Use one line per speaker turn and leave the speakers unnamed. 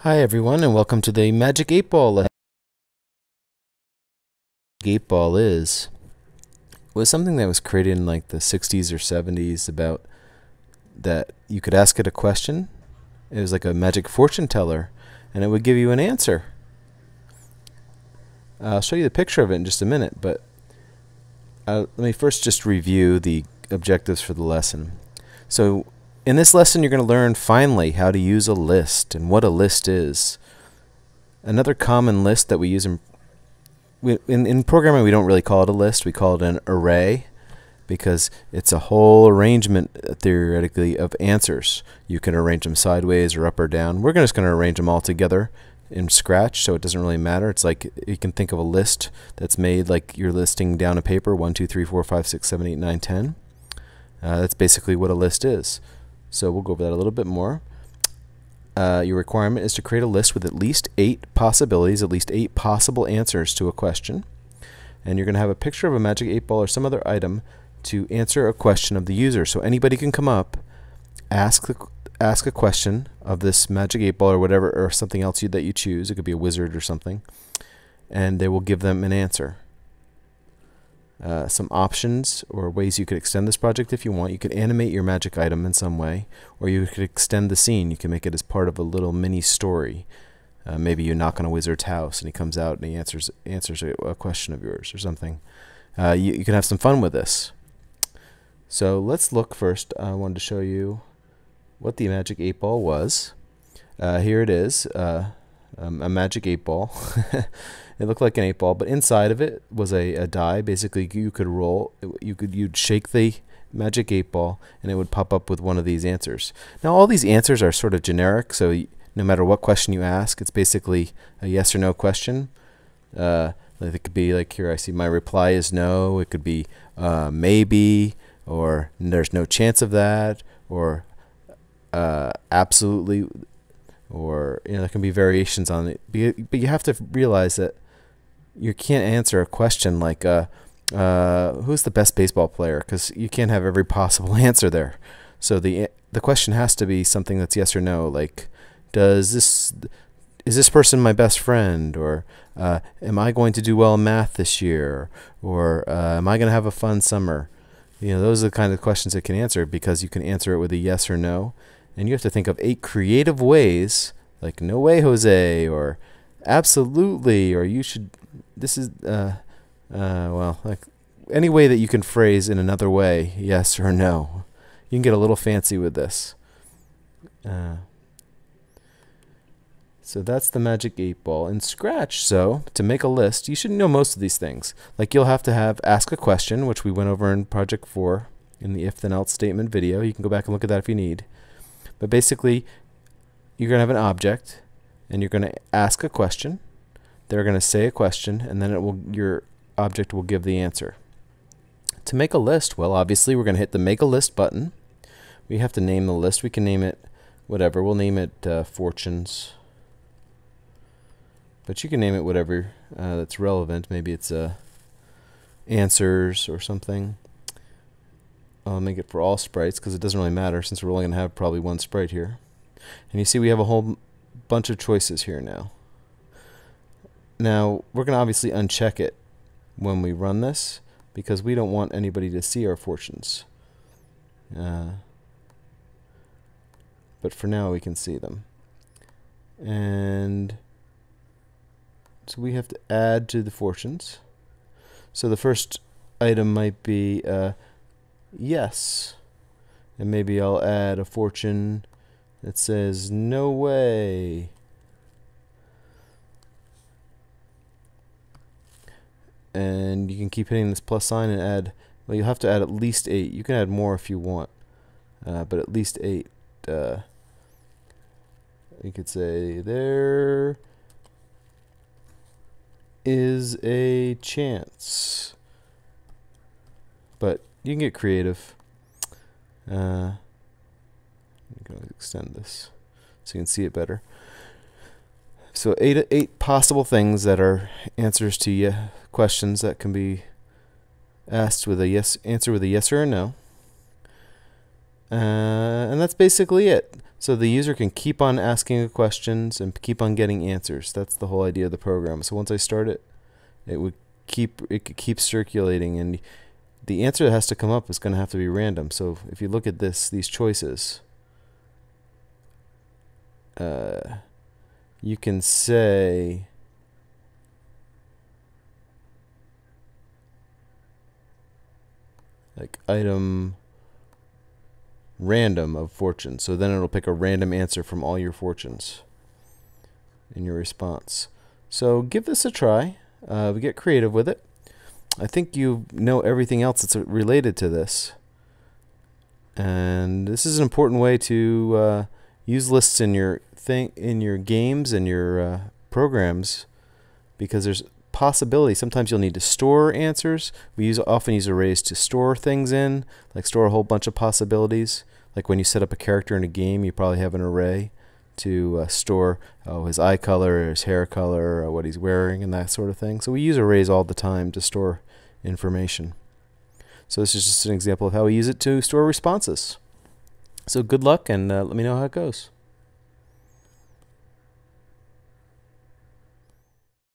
Hi everyone, and welcome to the Magic 8 Ball lesson. 8 Ball was something that was created in like the 60s or 70s about that you could ask it a question. It was like a magic fortune teller, and it would give you an answer. I'll show you the picture of it in just a minute, but let me first just review the objectives for the lesson. So in this lesson, you're going to learn finally how to use a list and what a list is. Another common list that we use in programming, we don't really call it a list. We call it an array because it's a whole arrangement, theoretically, of answers. You can arrange them sideways or up or down. We're just going to arrange them all together in Scratch, so it doesn't really matter. It's like you can think of a list that's made like you're listing down a paper, 1, 2, 3, 4, 5, 6, 7, 8, 9, 10. That's basically what a list is. So we'll go over that a little bit more. Your requirement is to create a list with at least 8 possibilities, at least 8 possible answers to a question. And you're going to have a picture of a magic 8 ball or some other item to answer a question of the user. So anybody can come up, ask a question of this magic 8 ball or whatever, or something else that you choose. It could be a wizard or something. And they will give them an answer. Some options or ways you could extend this project if you want. You could animate your magic item in some way, or you could extend the scene. You can make it as part of a little mini story. Maybe you knock on a wizard's house and he comes out and he answers a question of yours or something. You can have some fun with this. So let's look first. I wanted to show you what the magic 8 ball was. Here it is, a magic 8 ball. It looked like an 8 ball, but inside of it was a die. Basically, you could roll. You'd shake the magic 8 ball, and it would pop up with one of these answers. Now, all these answers are sort of generic, so no matter what question you ask, it's basically a yes or no question. It could be like here. I see my reply is no. It could be maybe, or there's no chance of that, or absolutely. Or there can be variations on it, but you have to realize that you can't answer a question like who's the best baseball player, because you can't have every possible answer there. So the question has to be something that's yes or no, like is this person my best friend, or am I going to do well in math this year, or am I going to have a fun summer? Those are the kind of questions it can answer, because you can answer it with a yes or no. And you have to think of 8 creative ways, like no way, Jose, or absolutely, or you should, this is, well, like any way that you can phrase in another way, yes or no. You can get a little fancy with this. So that's the magic 8 ball. In Scratch, so to make a list, you should know most of these things. Like you'll have to ask a question, which we went over in Project 4 in the if then else statement video. You can go back and look at that if you need. But basically, you're going to have an object, and you're going to ask a question. They're going to say a question, and then your object will give the answer. To make a list, well, obviously, we're going to hit the Make a List button. We have to name the list. We can name it whatever. We'll name it Fortunes. But you can name it whatever that's relevant. Maybe it's Answers or something. I'll make it for all sprites because it doesn't really matter, since we're only going to have probably one sprite here. And you see we have a whole bunch of choices here now. Now, we're going to obviously uncheck it when we run this, because we don't want anybody to see our fortunes. But for now, we can see them. And so we have to add to the fortunes. So the first item might be yes, and maybe I'll add a fortune that says no way. And you can keep hitting this plus sign and add, well, you'll have to add at least 8. You can add more if you want, but at least 8. You could say there is a chance, but you can get creative. I'm going to extend this so you can see it better. So 8 possible things that are answers to questions that can be asked with answer with a yes or a no. And that's basically it. So the user can keep on asking questions and keep on getting answers. That's the whole idea of the program. So once I start it, it could keep circulating, and the answer that has to come up is going to have to be random. So if you look at these choices, you can say like item random of fortune. So then it'll pick a random answer from all your fortunes in your response. So give this a try. Get creative with it. I think you know everything else that's related to this. And this is an important way to use lists in your games and your programs, because there's possibility. Sometimes you'll need to store answers. We often use arrays to store things in, like store a whole bunch of possibilities. Like when you set up a character in a game, you probably have an array to store his eye color, his hair color, what he's wearing, and that sort of thing. So we use arrays all the time to store information. So this is just an example of how we use it to store responses. So good luck, and let me know how it goes.